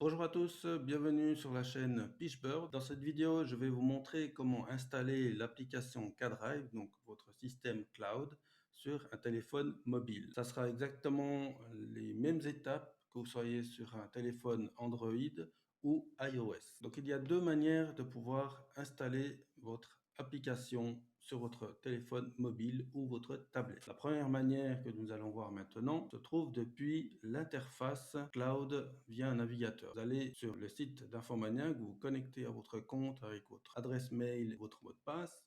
Bonjour à tous, bienvenue sur la chaîne Peachbird. Dans cette vidéo, je vais vous montrer comment installer l'application K-Drive, donc votre système cloud, sur un téléphone mobile. Ça sera exactement les mêmes étapes que vous soyez sur un téléphone Android ou iOS. Donc il y a deux manières de pouvoir installer votre application sur votre téléphone mobile ou votre tablette. La première manière que nous allons voir maintenant se trouve depuis l'interface cloud via un navigateur. Vous allez sur le site d'Infomaniac, vous vous connectez à votre compte avec votre adresse mail et votre mot de passe.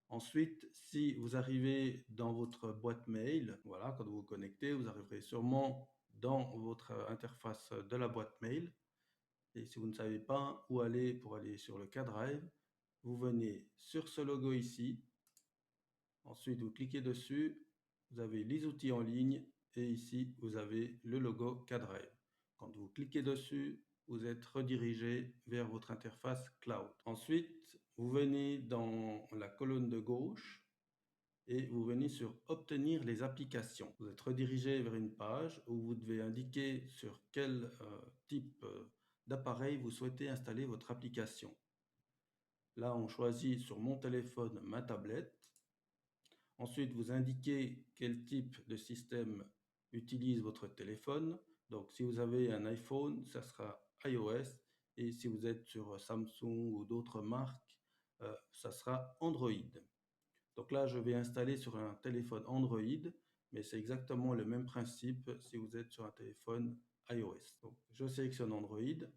Ensuite, si vous arrivez dans votre boîte mail, voilà, quand vous vous connectez, vous arriverez sûrement dans votre interface de la boîte mail. Et si vous ne savez pas où aller pour aller sur le K-Drive, vous venez sur ce logo ici. Ensuite, vous cliquez dessus, vous avez les outils en ligne et ici, vous avez le logo K-Drive. Quand vous cliquez dessus, vous êtes redirigé vers votre interface cloud. Ensuite, vous venez dans la colonne de gauche et vous venez sur Obtenir les applications. Vous êtes redirigé vers une page où vous devez indiquer sur quel type d'appareil vous souhaitez installer votre application. Là, on choisit sur mon téléphone ma tablette. Ensuite, vous indiquez quel type de système utilise votre téléphone. Donc, si vous avez un iPhone, ça sera iOS. Et si vous êtes sur Samsung ou d'autres marques, ça sera Android. Donc là, je vais installer sur un téléphone Android, mais c'est exactement le même principe si vous êtes sur un téléphone iOS. Donc, je sélectionne Android.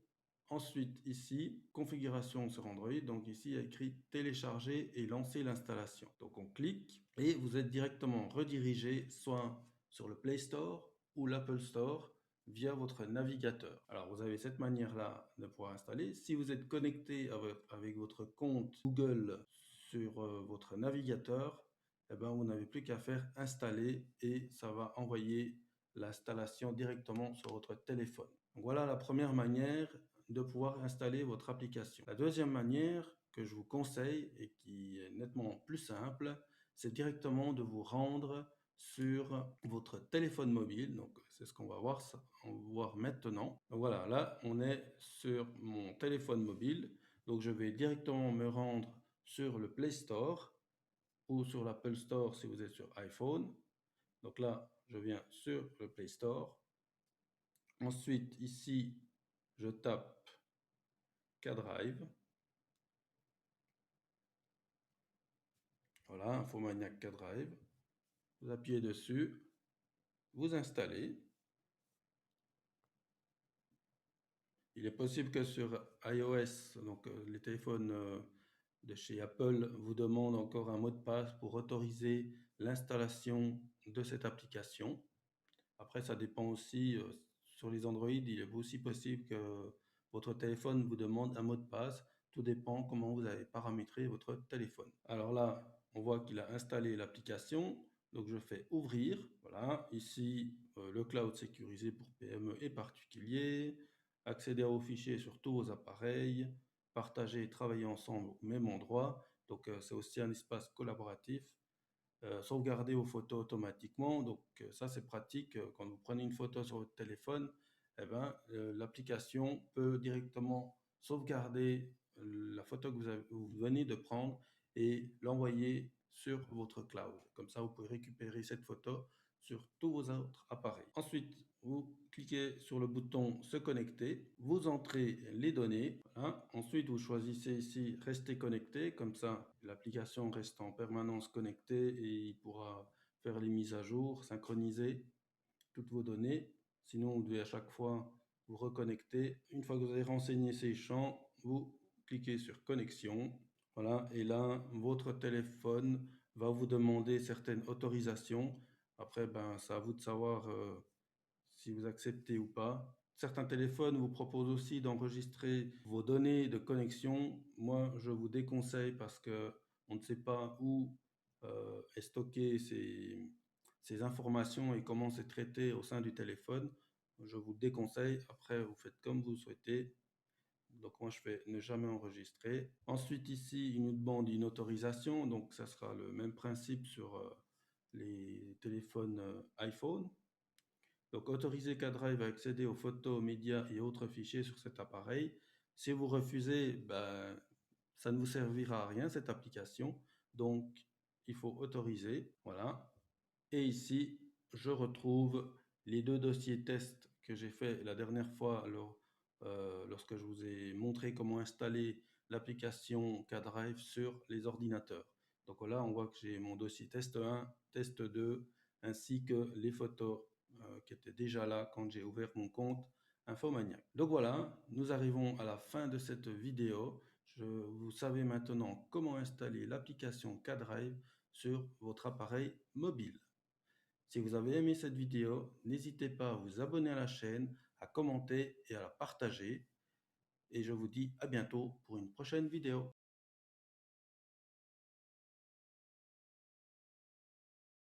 Ensuite, ici, configuration sur Android. Donc ici, il y a écrit télécharger et lancer l'installation. Donc on clique et vous êtes directement redirigé soit sur le Play Store ou l'Apple Store via votre navigateur. Alors vous avez cette manière-là de pouvoir installer. Si vous êtes connecté avec votre compte Google sur votre navigateur, eh ben, vous n'avez plus qu'à faire installer et ça va envoyer l'installation directement sur votre téléphone. Donc voilà la première manière de pouvoir installer votre application. La deuxième manière que je vous conseille et qui est nettement plus simple, c'est directement de vous rendre sur votre téléphone mobile. Donc c'est ce qu'on va voir maintenant. Donc voilà, là on est sur mon téléphone mobile. Donc je vais directement me rendre sur le Play Store ou sur l'Apple Store si vous êtes sur iPhone. Donc là, je viens sur le Play Store. Ensuite, ici, je tape K-Drive. Voilà, Infomaniac K-Drive. Vous appuyez dessus, vous installez. Il est possible que sur iOS, donc les téléphones de chez Apple, vous demandent encore un mot de passe pour autoriser l'installation de cette application. Après, ça dépend aussi, sur les Android, il est aussi possible que votre téléphone vous demande un mot de passe. Tout dépend comment vous avez paramétré votre téléphone. Alors là, on voit qu'il a installé l'application. Donc je fais ouvrir. Voilà, ici, le cloud sécurisé pour PME et particuliers. Accéder aux fichiers sur tous vos appareils. Partager et travailler ensemble au même endroit. Donc c'est aussi un espace collaboratif. Sauvegarder vos photos automatiquement. Donc ça c'est pratique. Quand vous prenez une photo sur votre téléphone, eh ben, l'application peut directement sauvegarder la photo que vous venez de prendre et l'envoyer sur votre cloud. Comme ça, vous pouvez récupérer cette photo sur tous vos autres appareils. Ensuite, vous cliquez sur le bouton se connecter, vous entrez les données. Voilà. Ensuite, vous choisissez ici rester connecté, comme ça l'application reste en permanence connectée et il pourra faire les mises à jour, synchroniser toutes vos données. Sinon, vous devez à chaque fois vous reconnecter. Une fois que vous avez renseigné ces champs, vous cliquez sur connexion. Voilà, et là, votre téléphone va vous demander certaines autorisations. Après, ben, c'est à vous de savoir si vous acceptez ou pas. Certains téléphones vous proposent aussi d'enregistrer vos données de connexion. Moi, je vous déconseille parce que on ne sait pas où est stocké ces informations et comment c'est traité au sein du téléphone. Je vous déconseille. Après, vous faites comme vous souhaitez. Donc moi, je fais ne jamais enregistrer. Ensuite, ici, il nous demande une autorisation. Donc, ça sera le même principe sur les téléphones iPhone. Donc, autoriser CADrive à accéder aux photos, médias et autres fichiers sur cet appareil. Si vous refusez, ben, ça ne vous servira à rien, cette application. Donc, il faut autoriser. Voilà. Et ici, je retrouve les deux dossiers tests que j'ai fait la dernière fois lorsque je vous ai montré comment installer l'application CADrive sur les ordinateurs. Donc là, on voit que j'ai mon dossier test 1, test 2, ainsi que les photos qui étaient déjà là quand j'ai ouvert mon compte Infomaniac. Donc voilà, nous arrivons à la fin de cette vidéo. Vous savez maintenant comment installer l'application CADrive sur votre appareil mobile. Si vous avez aimé cette vidéo, n'hésitez pas à vous abonner à la chaîne, à commenter et à la partager. Et je vous dis à bientôt pour une prochaine vidéo.